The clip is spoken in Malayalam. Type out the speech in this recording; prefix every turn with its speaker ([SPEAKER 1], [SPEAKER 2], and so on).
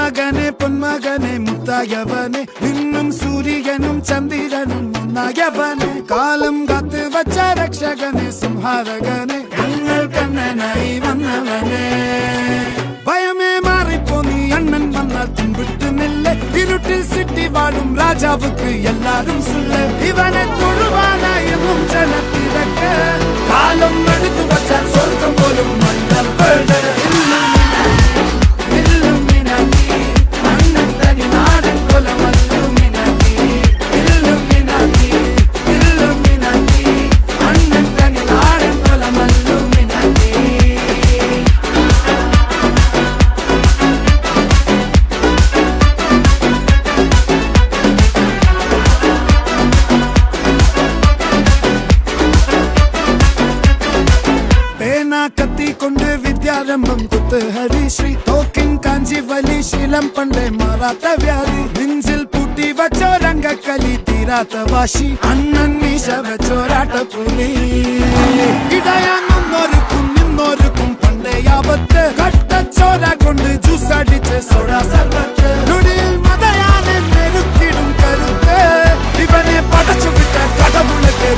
[SPEAKER 1] മകനെ പൊന്മകനെ മുത്തായവനെ നിന്നും സൂര്യനും ചന്ദ്രനും ഒന്നായവനെ കാലം കാത്ത് വച്ച രക്ഷകനെ സംഹാരകനെ ഞങ്ങൾ കണ്ണനായി വന്നവനെ ഭയമേ മാറിപ്പോ നീ അണ്ണൻ വന്നാൽ തുമ്പിട്ടുന്നില്ല ഇരുട്ടിൽ സിറ്റി വാഴും രാജാവുക്ക് എല്ലാരും സുല്ല ഇവനെ തൊഴുവാനായും ജനത്തിരക്ക് കാലം എടുത്തു വച്ചാൽ സ്വർഗം പോലും മണ്ണപ്പേട് കത്തിക്കൊണ്ട് വിദ്യാരംഭം കുത്ത് ഹരിശ്രീ തോക്കിൻ കാഞ്ചി വലി ശീലം പണ്ടേ മാറാത്ത വ്യാധി നെഞ്ചിൽ പൂട്ടി വച്ചോരംഗക്കലി തീരാത്ത വാശി അണ്ണൻ മീശ വെച്ചോരാട്ട പുലി ഇടയാങ്ങുന്നോർക്കും നിന്നോർക്കും പണ്ടേ ആപത്ത് കട്ടച്ചോര കൊണ്ട് ജ്യൂസ് അടിച്ച് സോഡ സർബത്ത് നൊടിയിൽ മതയാനെ നെരുക്കിടും കരുത്ത് ഇവനെ പടച്ചു വിട്ട കടവുളക്ക്